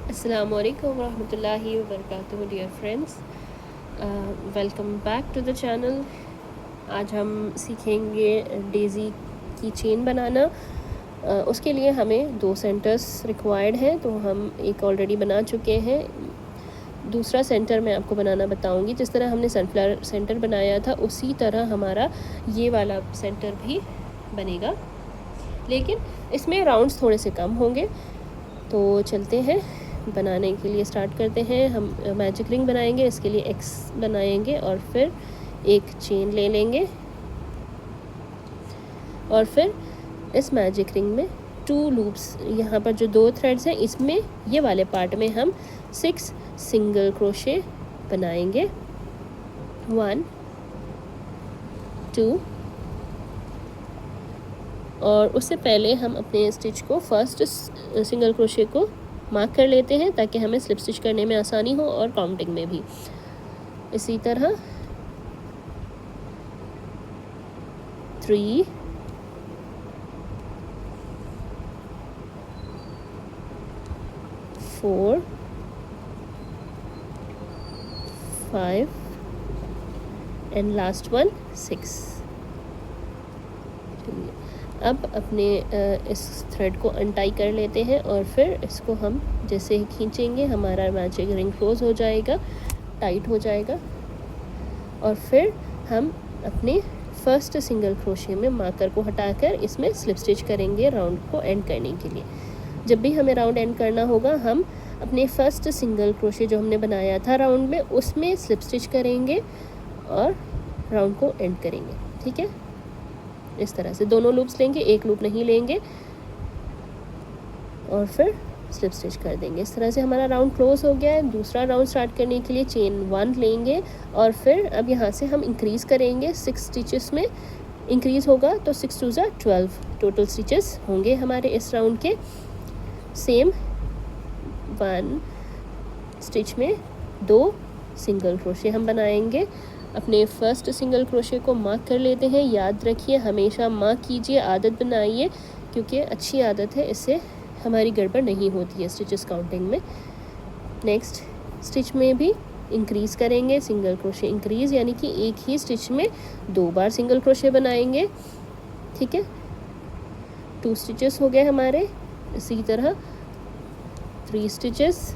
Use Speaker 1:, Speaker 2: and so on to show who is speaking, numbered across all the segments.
Speaker 1: अस्सलाम वालेकुम रहमतुल्लाहि व बरकातुहू dear friends, welcome back to the channel. आज हम सीखेंगे डेज़ी की चेन बनाना। उसके लिए हमें 2 सेंटर्स रिक्वायर्ड हैं, तो हम एक ऑलरेडी बना चुके हैं। दूसरा सेंटर मैं आपको बनाना बताऊंगी। जिस तरह हमने सनफ्लावर सेंटर बनाया था उसी तरह हमारा ये वाला सेंटर भी बनेगा, लेकिन इसमें राउंड्स थोड़े से कम होंगे। तो चलते हैं, बनाने के लिए स्टार्ट करते हैं। हम मैजिक रिंग बनाएंगे, इसके लिए एक्स बनाएंगे और फिर एक चेन ले लेंगे और फिर इस मैजिक रिंग में 2 लूप्स, यहाँ पर जो 2 थ्रेड्स हैं इसमें ये वाले पार्ट में हम 6 सिंगल क्रोशे बनाएंगे। 1 2 और उससे पहले हम अपने स्टिच को फर्स्ट सिंगल क्रोशे को मार्क कर लेते हैं ताकि हमें स्लिप स्टिच करने में आसानी हो और काउंटिंग में भी। इसी तरह 3 4 5 एंड लास्ट वन 6। अब अपने इस थ्रेड को अनटाई कर लेते हैं और फिर इसको हम जैसे ही खींचेंगे हमारा मैजिक रिंग क्लोज हो जाएगा, टाइट हो जाएगा। और फिर हम अपने फर्स्ट सिंगल क्रोशे में मार्कर को हटाकर इसमें स्लिप स्टिच करेंगे राउंड को एंड करने के लिए। जब भी हमें राउंड एंड करना होगा हम अपने फर्स्ट सिंगल क्रोशे जो हमने बनाया था राउंड में उसमें स्लिप स्टिच करेंगे और राउंड को एंड करेंगे। ठीक है, इस तरह से दोनों लूप्स लेंगे, एक लूप नहीं लेंगे और फिर स्लिप स्टिच कर देंगे। इस तरह से हमारा राउंड क्लोज हो गया है। दूसरा राउंड स्टार्ट करने के लिए चेन 1 लेंगे और फिर अब यहाँ से हम इंक्रीज़ करेंगे 6 स्टिचेस में। इंक्रीज़ होगा तो 6 2 12 टोटल स्टिचेस होंगे हमारे इस राउंड के। सेम 1 स्टिच में 2 सिंगल क्रोशे हम बनाएंगे। अपने फर्स्ट सिंगल क्रोशे को मार्क कर लेते हैं। याद रखिए, हमेशा मार्क कीजिए, आदत बनाइए, क्योंकि अच्छी आदत है, इससे हमारी गड़बड़ नहीं होती है स्टिचेस काउंटिंग में। नेक्स्ट स्टिच में भी इंक्रीज़ करेंगे, सिंगल क्रोशे इंक्रीज़, यानी कि एक ही स्टिच में 2 बार सिंगल क्रोशे बनाएंगे। ठीक है, 2 स्टिचेस हो गए हमारे। इसी तरह 3 स्टिचेस,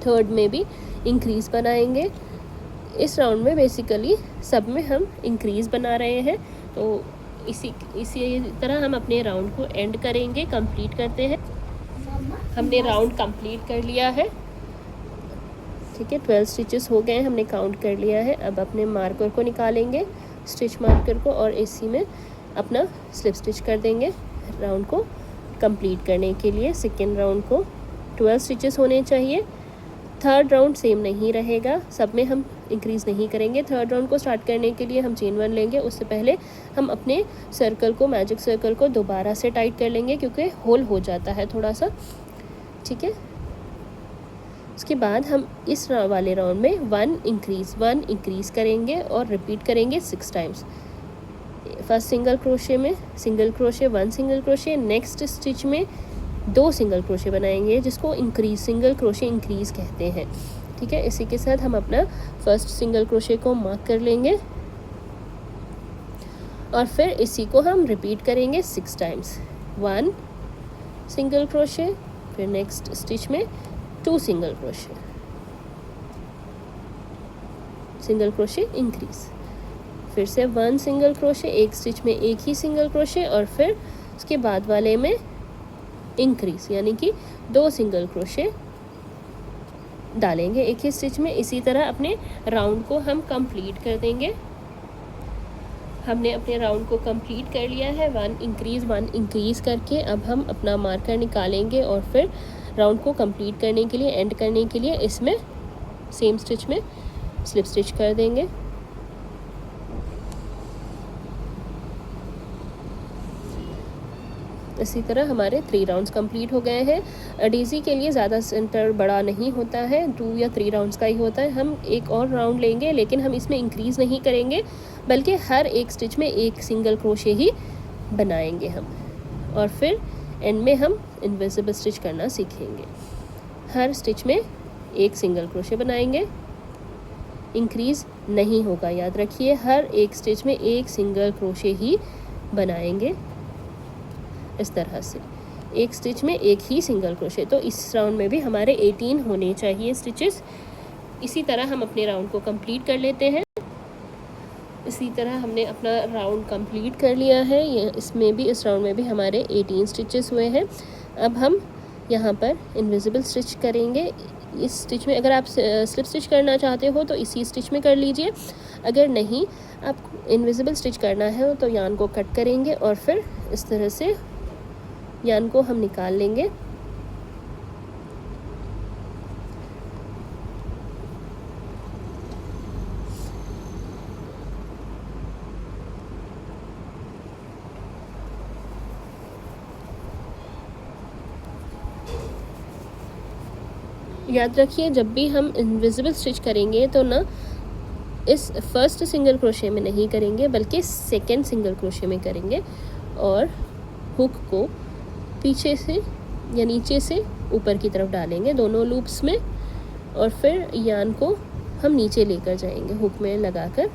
Speaker 1: थर्ड में भी इंक्रीज़ बनाएंगे। इस राउंड में बेसिकली सब में हम इंक्रीज़ बना रहे हैं, तो इसी तरह हम अपने राउंड को एंड करेंगे, कंप्लीट करते हैं। हमने राउंड कंप्लीट कर लिया है। ठीक है, 12 स्टिचेस हो गए, हमने काउंट कर लिया है। अब अपने मार्कर को निकालेंगे, स्टिच मार्कर को, और इसी में अपना स्लिप स्टिच कर देंगे राउंड को कंप्लीट करने के लिए। सेकेंड राउंड को 12 स्टिचेस होने चाहिए। थर्ड राउंड सेम नहीं रहेगा, सब में हम इंक्रीज़ नहीं करेंगे। थर्ड राउंड को स्टार्ट करने के लिए हम चेन 1 लेंगे। उससे पहले हम अपने सर्कल को, मैजिक सर्कल को दोबारा से टाइट कर लेंगे क्योंकि होल हो जाता है थोड़ा सा। ठीक है, उसके बाद हम इस वाले राउंड में 1 इंक्रीज़ करेंगे और रिपीट करेंगे 6 टाइम्स। फर्स्ट सिंगल क्रोशे में single crochet, 1 single crochet, next stitch में 2 सिंगल क्रोशे बनाएंगे जिसको सिंगल क्रोशे इंक्रीज़ कहते हैं। ठीक है, इसी के साथ हम अपना फर्स्ट सिंगल क्रोशे को मार्क कर लेंगे और फिर इसी को हम रिपीट करेंगे 6 टाइम्स। 1 सिंगल क्रोशे, फिर नेक्स्ट स्टिच में 2 सिंगल क्रोशे इंक्रीज़, फिर से 1 सिंगल क्रोशे, एक स्टिच में एक ही सिंगल क्रोशे और फिर उसके बाद वाले में इंक्रीज़, यानी कि 2 सिंगल क्रोशे डालेंगे एक ही स्टिच में। इसी तरह अपने राउंड को हम कंप्लीट कर देंगे। हमने अपने राउंड को कंप्लीट कर लिया है 1 इंक्रीज़ करके। अब हम अपना मार्कर निकालेंगे और फिर राउंड को कंप्लीट करने के लिए, एंड करने के लिए इसमें सेम स्टिच में स्लिप स्टिच कर देंगे। इसी तरह हमारे 3 राउंड्स कंप्लीट हो गए हैं। डेज़ी के लिए ज़्यादा सेंटर बड़ा नहीं होता है, 2 या 3 राउंड्स का ही होता है। हम एक और राउंड लेंगे, लेकिन हम इसमें इंक्रीज़ नहीं करेंगे, बल्कि हर एक स्टिच में एक सिंगल क्रोशे ही बनाएंगे हम, और फिर एंड में हम इनविजिबल स्टिच करना सीखेंगे। हर स्टिच में एक सिंगल क्रोशे बनाएंगे, इंक्रीज़ नहीं होगा, याद रखिए हर एक स्टिच में एक सिंगल क्रोशे ही बनाएंगे। इस तरह से एक स्टिच में एक ही सिंगल क्रोशे। तो इस राउंड में भी हमारे 18 होने चाहिए स्टिचेस। इसी तरह हम अपने राउंड को कंप्लीट कर लेते हैं। इसी तरह हमने अपना राउंड कंप्लीट कर लिया है। ये इसमें भी, इस राउंड में भी हमारे 18 स्टिचेस हुए हैं। अब हम यहाँ पर इनविजिबल स्टिच करेंगे। इस स्टिच में अगर आप स्लिप स्टिच करना चाहते हो तो इसी स्टिच में कर लीजिए, अगर नहीं आप इनविजिबल स्टिच करना है तो यान को कट करेंगे और फिर इस तरह से यान को हम निकाल लेंगे। याद रखिए जब भी हम इनविजिबल स्टिच करेंगे तो ना इस फर्स्ट सिंगल क्रोशे में नहीं करेंगे बल्कि सेकेंड सिंगल क्रोशे में करेंगे और हुक को पीछे से या नीचे से ऊपर की तरफ डालेंगे दोनों लूप्स में, और फिर यान को हम नीचे लेकर जाएंगे हुक में लगाकर।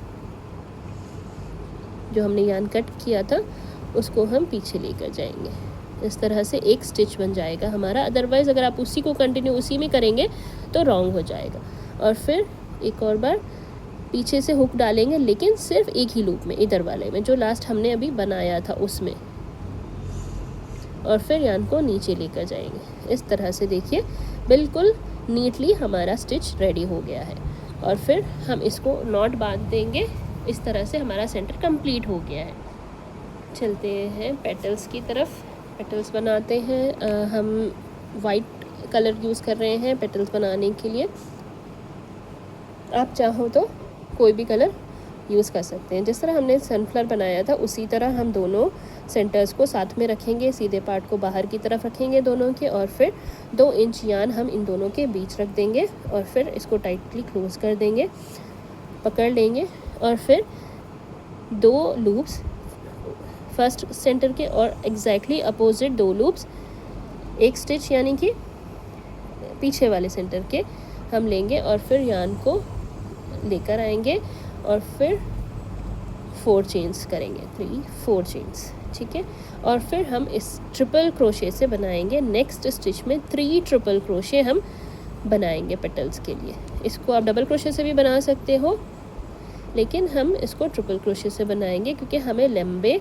Speaker 1: जो हमने यान कट किया था उसको हम पीछे लेकर जाएंगे। इस तरह से एक स्टिच बन जाएगा हमारा। अदरवाइज़ अगर आप उसी को कंटिन्यू उसी में करेंगे तो रॉन्ग हो जाएगा। और फिर एक और बार पीछे से हुक डालेंगे, लेकिन सिर्फ एक ही लूप में, इधर वाले में जो लास्ट हमने अभी बनाया था उसमें, और फिर यान को नीचे लेकर जाएंगे। इस तरह से देखिए बिल्कुल नीटली हमारा स्टिच रेडी हो गया है। और फिर हम इसको नॉट बांध देंगे। इस तरह से हमारा सेंटर कंप्लीट हो गया है। चलते हैं पेटल्स की तरफ। पेटल्स बनाते हैं। हम वाइट कलर यूज़ कर रहे हैं पेटल्स बनाने के लिए। आप चाहो तो कोई भी कलर यूज़ कर सकते हैं। जिस तरह हमने सनफ्लावर बनाया था उसी तरह हम दोनों सेंटर्स को साथ में रखेंगे, सीधे पार्ट को बाहर की तरफ रखेंगे दोनों के, और फिर 2 इंच यान हम इन दोनों के बीच रख देंगे और फिर इसको टाइटली क्लोज कर देंगे, पकड़ लेंगे, और फिर 2 लूप्स फर्स्ट सेंटर के और एग्जैक्टली अपोजिट 2 लूप्स, एक स्टिच यानी कि पीछे वाले सेंटर के हम लेंगे और फिर यान को लेकर आएंगे और फिर 4 चेन्स करेंगे, 3-4 चेन्स, ठीक है। और फिर हम इस ट्रिपल क्रोशे से बनाएंगे नेक्स्ट स्टिच में 3 ट्रिपल क्रोशे हम बनाएंगे पेटल्स के लिए। इसको आप डबल क्रोशे से भी बना सकते हो, लेकिन हम इसको ट्रिपल क्रोशे से बनाएंगे क्योंकि हमें लंबे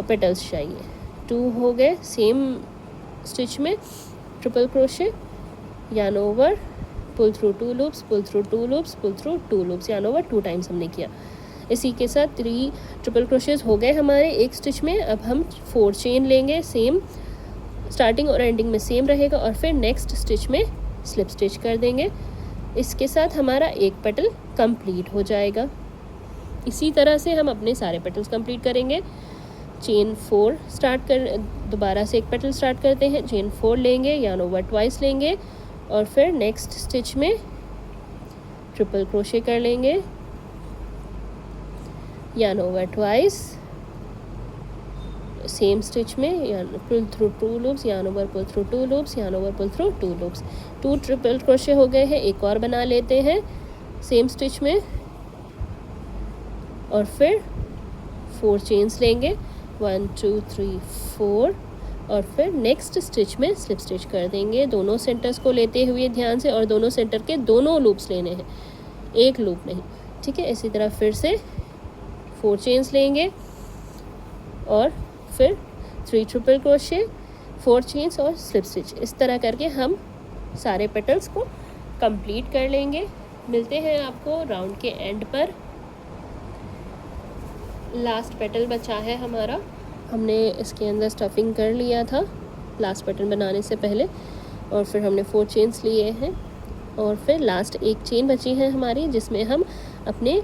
Speaker 1: पेटल्स चाहिए। 2 हो गए सेम स्टिच में triple crochet, yarn over, pull through 2 loops, pull through 2 loops, pull through 2 loops, yarn over 2 times हमने किया। इसी के साथ 3 ट्रिपल क्रोशेस हो गए हमारे एक स्टिच में। अब हम 4 चेन लेंगे, सेम स्टार्टिंग और एंडिंग में सेम रहेगा, और फिर नेक्स्ट स्टिच में स्लिप स्टिच कर देंगे। इसके साथ हमारा एक पेटल कंप्लीट हो जाएगा। इसी तरह से हम अपने सारे पेटल्स कंप्लीट करेंगे। चेन 4 स्टार्ट कर, दोबारा से एक पेटल स्टार्ट करते हैं, चेन 4 लेंगे, यान ओवर ट्वाइस लेंगे, और फिर नेक्स्ट स्टिच में ट्रिपल क्रोशे कर लेंगे, yarn over twice, same stitch में yarn pull through 2 loops, yarn over pull through 2 loops, yarn over pull through 2 loops. 2 triple crochet हो गए हैं। एक और बना लेते हैं सेम स्टिच में, और फिर 4 चेन्स लेंगे, 1 2 3 4, और फिर नेक्स्ट स्टिच में स्लिप स्टिच कर देंगे दोनों सेंटर्स को लेते हुए ध्यान से, और दोनों सेंटर के दोनों लूप्स लेने हैं, एक लूप नहीं, ठीक है। इसी तरह फिर से 4 चेन्स लेंगे और फिर 3 ट्रिपल क्रोशे, 4 चेन्स और स्लिप स्टिच। इस तरह करके हम सारे पेटल्स को कंप्लीट कर लेंगे। मिलते हैं आपको राउंड के एंड पर। लास्ट पेटल बचा है हमारा। हमने इसके अंदर स्टफिंग कर लिया था लास्ट पैटर्न बनाने से पहले, और फिर हमने 4 चेन्स लिए हैं, और फिर लास्ट एक चेन बची है हमारी जिसमें हम अपने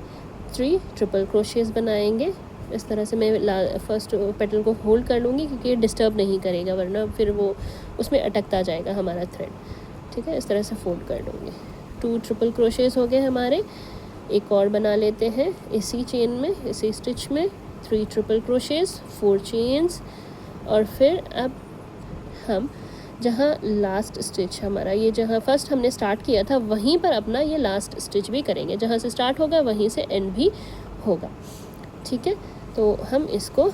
Speaker 1: 3 ट्रिपल क्रोशेस बनाएंगे। इस तरह से मैं फर्स्ट पेटल को होल्ड कर लूँगी क्योंकि ये डिस्टर्ब नहीं करेगा, वरना फिर वो उसमें अटकता जाएगा हमारा थ्रेड, ठीक है। इस तरह से फोल्ड कर लूँगी। 2 ट्रिपल क्रोशेस हो गए हमारे। एक और बना लेते हैं इसी चेन में, इसी स्टिच में 3 ट्रिपल क्रोशेस, 4 चेन्स, और फिर अब हम जहाँ लास्ट स्टिच हमारा, ये जहाँ फर्स्ट हमने स्टार्ट किया था वहीं पर अपना ये लास्ट स्टिच भी करेंगे, जहाँ से स्टार्ट होगा वहीं से एंड भी होगा। ठीक है, तो हम इसको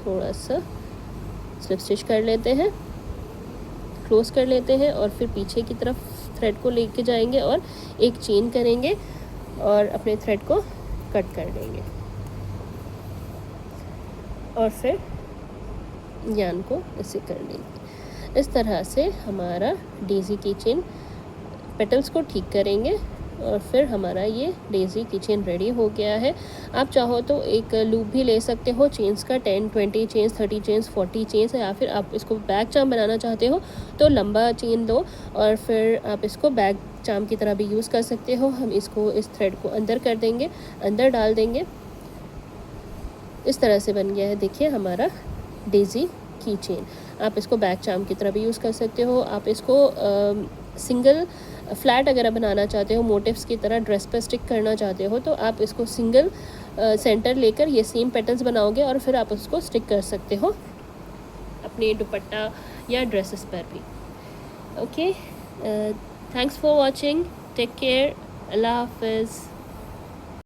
Speaker 1: थोड़ा सा स्लिप स्टिच कर लेते हैं, क्लोज कर लेते हैं और फिर पीछे की तरफ थ्रेड को लेके जाएंगे और एक चेन करेंगे और अपने थ्रेड को कट कर देंगे और फिर यार्न को ऐसे कर लेंगे। इस तरह से हमारा डेज़ी की चेन पेटल्स को ठीक करेंगे और फिर हमारा ये डेज़ी की चेन रेडी हो गया है। आप चाहो तो एक लूप भी ले सकते हो चेन्स का, 10 20 चेन्स, 30 चेन्स, 40 चेन्स, या फिर आप इसको बैक चाम बनाना चाहते हो तो लंबा चेन लो और फिर आप इसको बैक चाम की तरह भी यूज़ कर सकते हो। हम इसको इस थ्रेड को अंदर कर देंगे, अंदर डाल देंगे। इस तरह से बन गया है, देखिए हमारा डेज़ी की चेन। आप इसको बैक चाम की तरह भी यूज़ कर सकते हो। आप इसको सिंगल फ्लैट अगर बनाना चाहते हो, मोटिव्स की तरह ड्रेस पर स्टिक करना चाहते हो, तो आप इसको सिंगल सेंटर लेकर ये सेम पेटल्स बनाओगे और फिर आप उसको स्टिक कर सकते हो अपने दुपट्टा या ड्रेसेस पर भी। Okay, thanks for watching, take care, Allah हाफिज़।